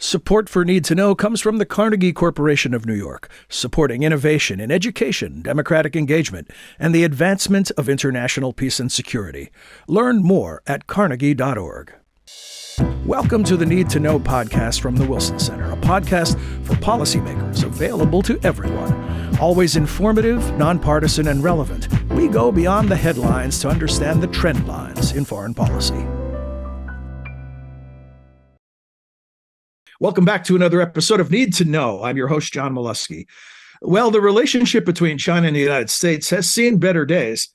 Support for Need to Know comes from the Carnegie Corporation of New York, supporting innovation in education, democratic engagement, and the advancement of international peace and security. Learn more at carnegie.org. Welcome to the Need to Know podcast from the Wilson Center, a podcast for policymakers available to everyone. Always informative, nonpartisan, and relevant, we go beyond the headlines to understand the trend lines in foreign policy. Welcome back to another episode of Need to Know. I'm your host, John Milewski. Well, the relationship between China and the United States has seen better days.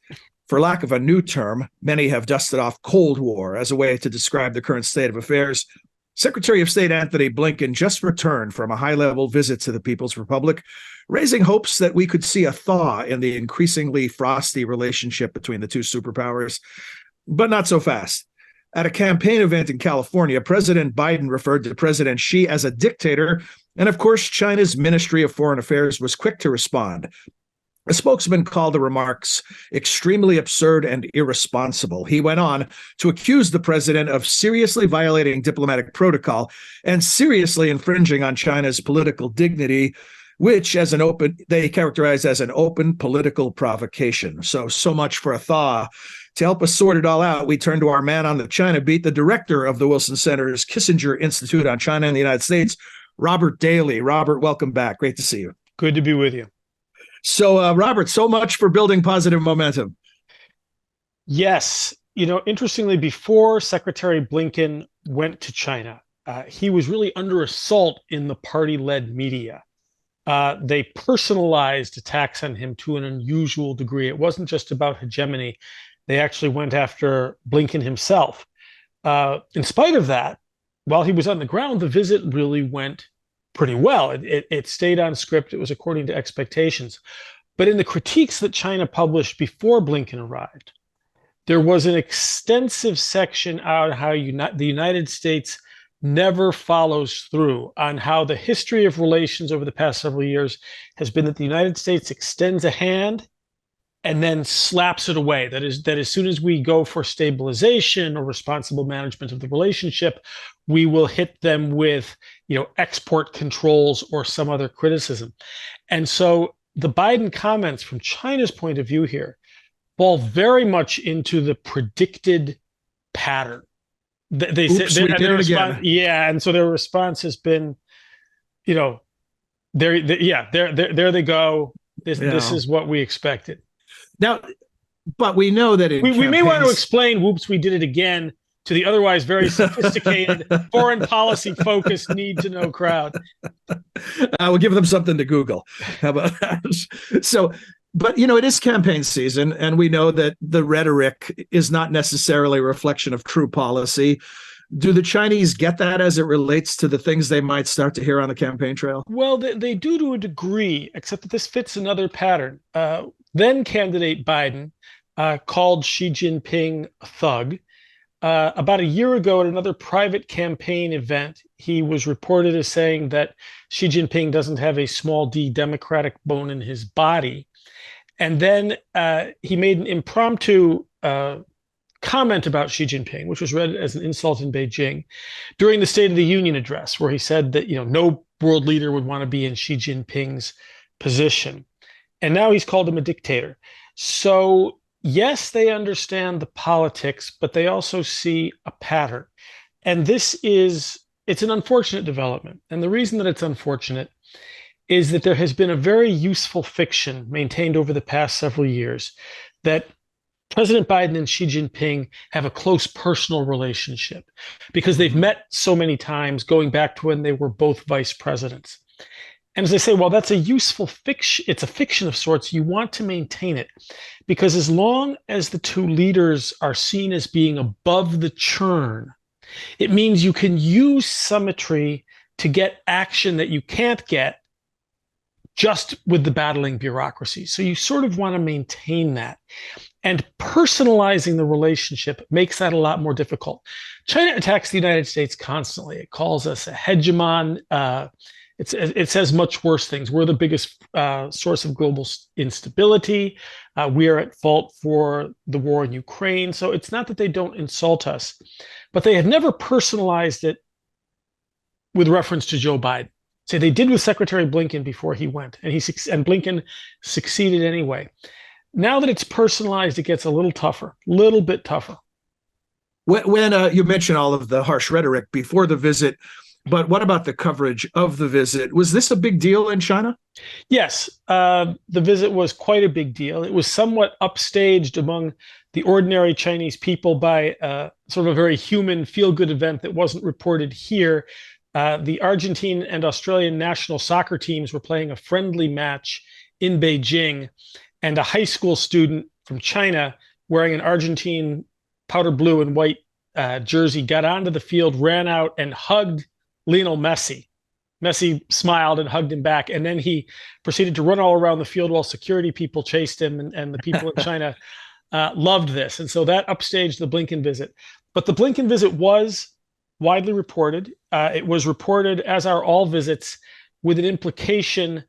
For lack of a new term, many have dusted off Cold War as a way to describe the current state of affairs. Secretary of State Antony Blinken just returned from a high-level visit to the People's Republic, raising hopes that we could see a thaw in the increasingly frosty relationship between the two superpowers. But not so fast. At a campaign event in California, President Biden referred to President Xi as a dictator, and of course, China's Ministry of Foreign Affairs was quick to respond. A spokesman called the remarks extremely absurd and irresponsible. He went on to accuse the president of seriously violating diplomatic protocol and seriously infringing on China's political dignity, which they characterize as an open political provocation. So much for a thaw. To help us sort it all out, we turn to our man on the China beat, the director of the Wilson Center's Kissinger Institute on China and the United States, Robert Daly. Robert, welcome back. Great to see you. Good to be with you. So, Robert, so much for building positive momentum. Yes. Interestingly, before Secretary Blinken went to China, he was really under assault in the party-led media. They personalized attacks on him to an unusual degree. It wasn't just about hegemony. They actually went after Blinken himself. In spite of that, while he was on the ground, the visit really went pretty well. It stayed on script. It was according to expectations. But in the critiques that China published before Blinken arrived, there was an extensive section on how the United States never follows through on how the history of relations over the past several years has been that the United States extends a hand and then slaps it away. That as soon as we go for stabilization or responsible management of the relationship, we will hit them with, export controls or some other criticism. And so the Biden comments from China's point of view here fall very much into the predicted pattern. They said their response, yeah, and so their response has been, there they go. This is what we expected. Now, but we know that we may want to explain, whoops, we did it again, to the otherwise very sophisticated, foreign policy-focused need-to-know crowd. We'll give them something to Google. How about that? So, but, it is campaign season, and we know that the rhetoric is not necessarily a reflection of true policy. Do the Chinese get that as it relates to the things they might start to hear on the campaign trail? Well, they do to a degree, except that this fits another pattern. Then candidate Biden called Xi Jinping a thug. About a year ago at another private campaign event, he was reported as saying that Xi Jinping doesn't have a small d democratic bone in his body. And then he made an impromptu comment about Xi Jinping, which was read as an insult in Beijing, during the State of the Union address, where he said that no world leader would want to be in Xi Jinping's position. And now he's called him a dictator. So yes, they understand the politics, but they also see a pattern. And it's an unfortunate development. And the reason that it's unfortunate is that there has been a very useful fiction maintained over the past several years that President Biden and Xi Jinping have a close personal relationship because they've met so many times going back to when they were both vice presidents. And as I say, well, that's a useful fiction. It's a fiction of sorts. You want to maintain it because as long as the two leaders are seen as being above the churn, it means you can use symmetry to get action that you can't get just with the battling bureaucracy. So you sort of want to maintain that. And personalizing the relationship makes that a lot more difficult. China attacks the United States constantly. It calls us a hegemon. It says much worse things. We're the biggest source of global instability. We are at fault for the war in Ukraine. So it's not that they don't insult us, but they have never personalized it with reference to Joe Biden. Say they did with Secretary Blinken before he went, and Blinken succeeded anyway. Now that it's personalized, it gets a little tougher, little bit tougher. When you mentioned all of the harsh rhetoric before the visit, but what about the coverage of the visit? Was this a big deal in China? Yes, the visit was quite a big deal. It was somewhat upstaged among the ordinary Chinese people by sort of a very human, feel-good event that wasn't reported here. The Argentine and Australian national soccer teams were playing a friendly match in Beijing, and a high school student from China wearing an Argentine powder blue and white jersey got onto the field, ran out, and hugged Lionel Messi. Messi smiled and hugged him back, and then he proceeded to run all around the field while security people chased him, and the people in China loved this. And so that upstaged the Blinken visit. But the Blinken visit was widely reported. It was reported, as are all visits, with an implication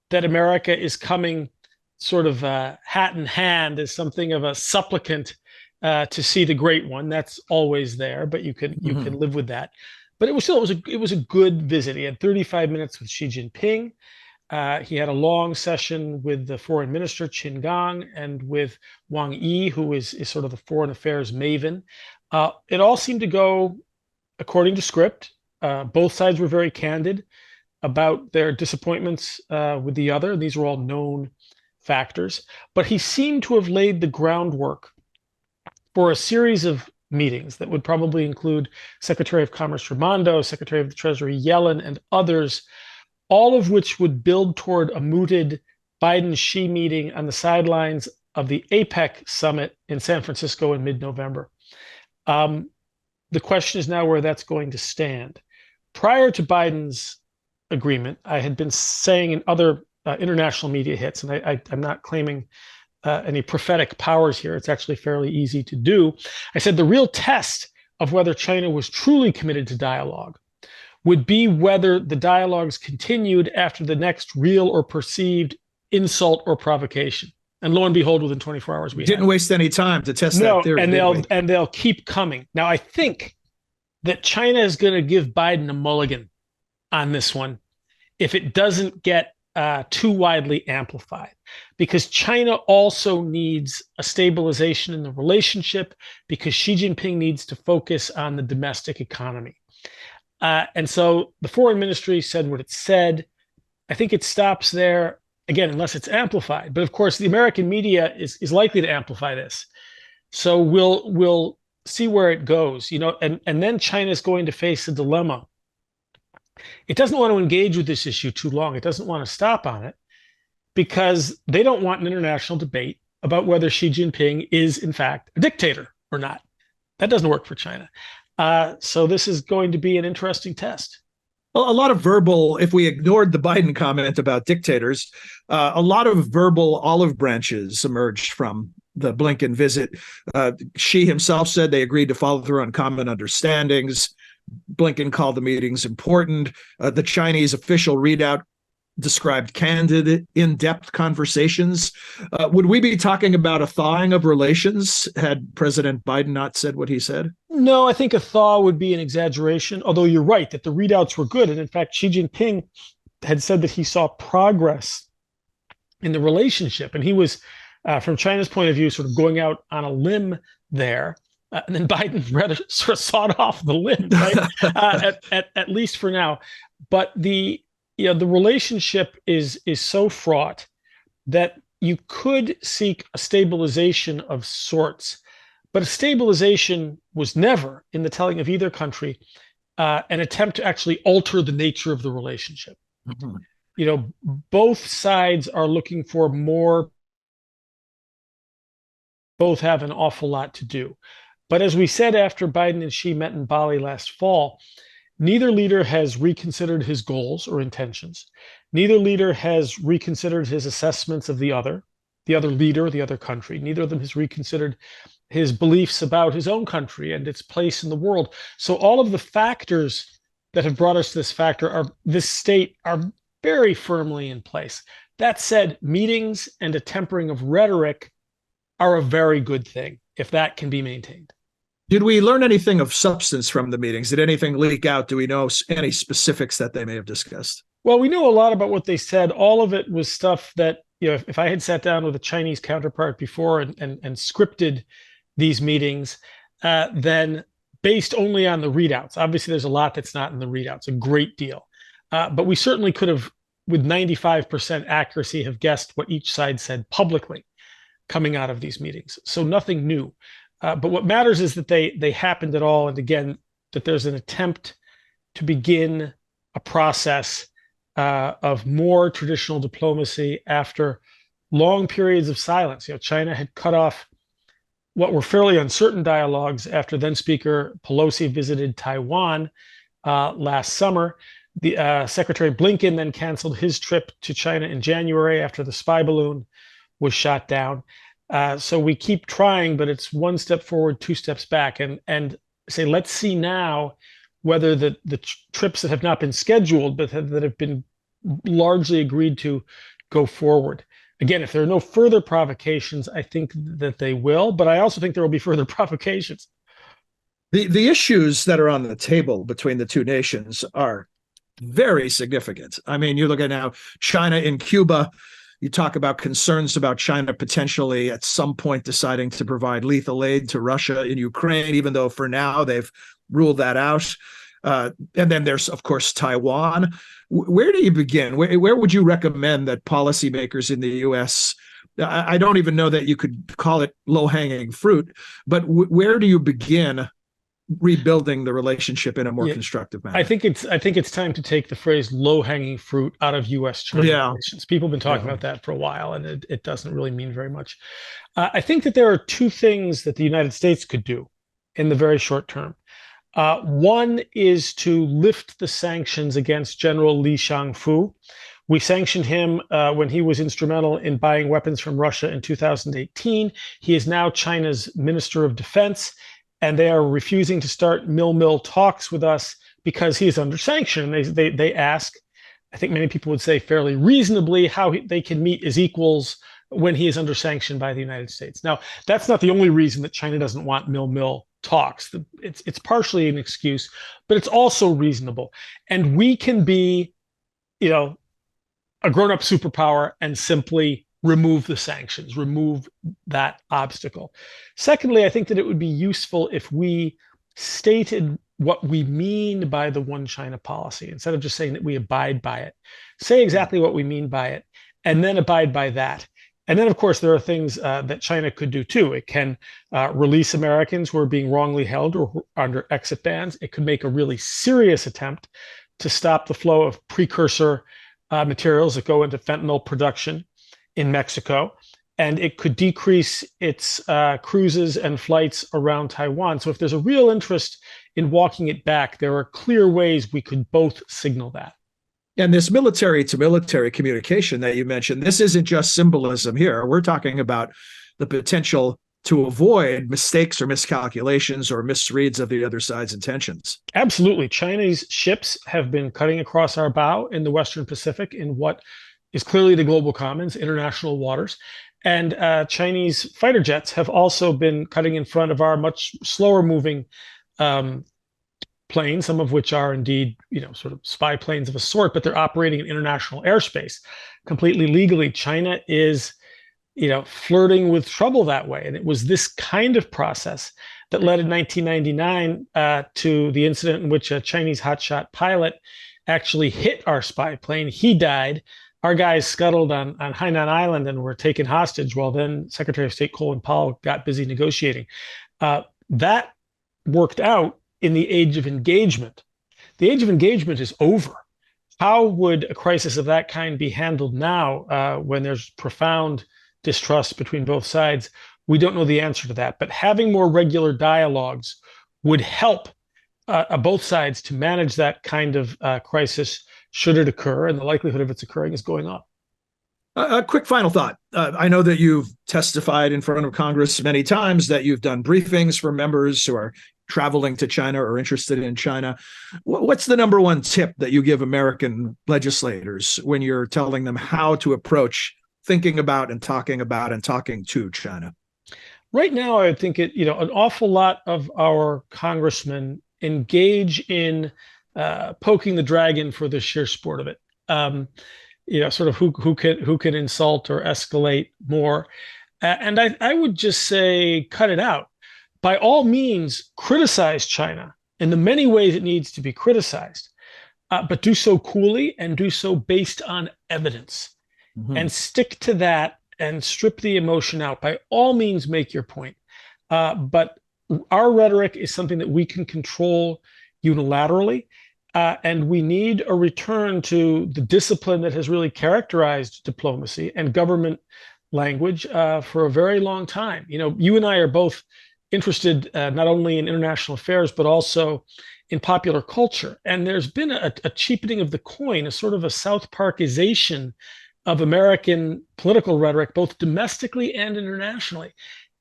that America is coming sort of hat in hand as something of a supplicant to see the great one. That's always there, but you can live with that. But it was a good visit. He had 35 minutes with Xi Jinping. He had a long session with the foreign minister, Qin Gang, and with Wang Yi, who is sort of the foreign affairs maven. It all seemed to go according to script. Both sides were very candid about their disappointments with the other. These were all known factors. But he seemed to have laid the groundwork for a series of meetings that would probably include Secretary of Commerce Raimondo, Secretary of the Treasury Yellen, and others, all of which would build toward a mooted Biden-Xi meeting on the sidelines of the APEC summit in San Francisco in mid-November. The question is now where that's going to stand. Prior to Biden's agreement, I had been saying in other international media hits, and I'm not claiming any prophetic powers here. It's actually fairly easy to do. I said the real test of whether China was truly committed to dialogue would be whether the dialogues continued after the next real or perceived insult or provocation. And lo and behold, within 24 hours, we didn't waste any time to test that theory. And they'll keep coming. Now, I think that China is going to give Biden a mulligan on this one if it doesn't get too widely amplified, because China also needs a stabilization in the relationship, because Xi Jinping needs to focus on the domestic economy. And so the foreign ministry said what it said. I think it stops there, again, unless it's amplified. But of course, the American media is likely to amplify this. So we'll see where it goes, and then China is going to face a dilemma. It doesn't want to engage with this issue too long. It doesn't want to stop on it because they don't want an international debate about whether Xi Jinping is, in fact, a dictator or not. That doesn't work for China. So this is going to be an interesting test. Well, a lot of verbal, if we ignored the Biden comment about dictators, a lot of verbal olive branches emerged from the Blinken visit. Xi himself said they agreed to follow through on common understandings. Blinken called the meetings important. The Chinese official readout described candid, in-depth conversations. Would we be talking about a thawing of relations had President Biden not said what he said? No, I think a thaw would be an exaggeration, although you're right that the readouts were good. And in fact, Xi Jinping had said that he saw progress in the relationship. And he was, from China's point of view, sort of going out on a limb there. And then Biden rather sort of sawed off the limb, right? at least for now. But the relationship is so fraught that you could seek a stabilization of sorts, but a stabilization was never, in the telling of either country, an attempt to actually alter the nature of the relationship. Mm-hmm. Both sides are looking for more. Both have an awful lot to do. But as we said after Biden and Xi met in Bali last fall, neither leader has reconsidered his goals or intentions. Neither leader has reconsidered his assessments of the other leader, the other country. Neither of them has reconsidered his beliefs about his own country and its place in the world. So all of the factors that have brought us to this state are very firmly in place. That said, meetings and a tempering of rhetoric are a very good thing if that can be maintained. Did we learn anything of substance from the meetings? Did anything leak out? Do we know any specifics that they may have discussed? Well, we know a lot about what they said. All of it was stuff that, if I had sat down with a Chinese counterpart before and scripted these meetings, then based only on the readouts. Obviously, there's a lot that's not in the readouts, a great deal. But we certainly could have, with 95% accuracy, have guessed what each side said publicly coming out of these meetings. So nothing new. But what matters is that they happened at all. And again, that there's an attempt to begin a process of more traditional diplomacy after long periods of silence. China had cut off what were fairly uncertain dialogues after then Speaker Pelosi visited Taiwan last summer. The Secretary Blinken then canceled his trip to China in January after the spy balloon was shot down. So we keep trying, but it's one step forward, two steps back, and say, let's see now whether the trips that have not been scheduled, but that have been largely agreed to, go forward. Again, if there are no further provocations, I think that they will, but I also think there will be further provocations. The issues that are on the table between the two nations are very significant. I mean, you look at now China in Cuba. You talk about concerns about China potentially at some point deciding to provide lethal aid to Russia in Ukraine, even though for now they've ruled that out. And then there's, of course, Taiwan. Where do you begin? Where would you recommend that policymakers in the U.S., I don't even know that you could call it low-hanging fruit, but where do you begin rebuilding the relationship in a more constructive manner? I think it's time to take the phrase low-hanging fruit out of U.S. China relations. People have been talking about that for a while, and it doesn't really mean very much. I think that there are two things that the United States could do in the very short term. One is to lift the sanctions against General Li Shangfu. We sanctioned him when he was instrumental in buying weapons from Russia in 2018. He is now China's Minister of Defense, and they are refusing to start mill talks with us because he is under sanction. They ask, I think many people would say fairly reasonably, how they can meet as equals when he is under sanction by the United States. Now, that's not the only reason that China doesn't want mill talks. It's partially an excuse, but it's also reasonable. And we can be, a grown-up superpower and simply remove the sanctions, remove that obstacle. Secondly, I think that it would be useful if we stated what we mean by the one China policy, instead of just saying that we abide by it. Say exactly what we mean by it, and then abide by that. And then, of course, there are things that China could do too. It can release Americans who are being wrongly held or under exit bans. It could make a really serious attempt to stop the flow of precursor materials that go into fentanyl production in Mexico. And it could decrease its cruises and flights around Taiwan. So if there's a real interest in walking it back, there are clear ways we could both signal that. And this military to military communication that you mentioned, this isn't just symbolism here. We're talking about the potential to avoid mistakes or miscalculations or misreads of the other side's intentions. Absolutely. Chinese ships have been cutting across our bow in the Western Pacific in what is clearly the global commons, international waters. And Chinese fighter jets have also been cutting in front of our much slower moving planes, some of which are indeed, sort of spy planes of a sort, but they're operating in international airspace completely legally. China is, flirting with trouble that way. And it was this kind of process that led in 1999 to the incident in which a Chinese hotshot pilot actually hit our spy plane. He died. Our guys scuttled on Hainan Island and were taken hostage while then Secretary of State Colin Powell got busy negotiating. That worked out in the age of engagement. The age of engagement is over. How would a crisis of that kind be handled now when there's profound distrust between both sides? We don't know the answer to that. But having more regular dialogues would help both sides to manage that kind of crisis should it occur, and the likelihood of its occurring is going up. A quick final thought. I know that you've testified in front of Congress many times, that you've done briefings for members who are traveling to China or interested in China. What's the number one tip that you give American legislators when you're telling them how to approach thinking about and talking to China? Right now, I think an awful lot of our congressmen engage in poking the dragon for the sheer sport of it. Sort of who can insult or escalate more. And I would just say, cut it out. By all means, criticize China in the many ways it needs to be criticized, but do so coolly and do so based on evidence, and stick to that and strip the emotion out. By all means, make your point. But our rhetoric is something that we can control unilaterally. And we need a return to the discipline that has really characterized diplomacy and government language for a very long time. You and I are both interested not only in international affairs, but also in popular culture. And there's been a cheapening of the coin, a sort of a South Parkization of American political rhetoric, both domestically and internationally.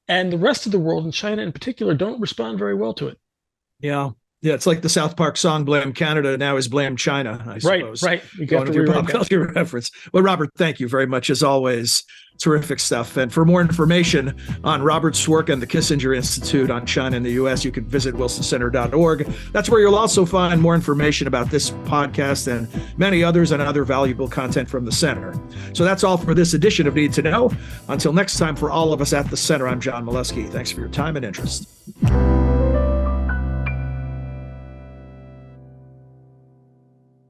And the rest of the world, and China in particular, don't respond very well to it. Yeah. Yeah, it's like the South Park song "Blame Canada" now is "Blame China." I suppose. Right. You got your pop culture reference. Well, Robert, thank you very much as always. Terrific stuff. And for more information on Robert's work and the Kissinger Institute on China and the U.S., you can visit wilsoncenter.org. That's where you'll also find more information about this podcast and many others and other valuable content from the Center. So that's all for this edition of Need to Know. Until next time, for all of us at the Center, I'm John Milewski. Thanks for your time and interest.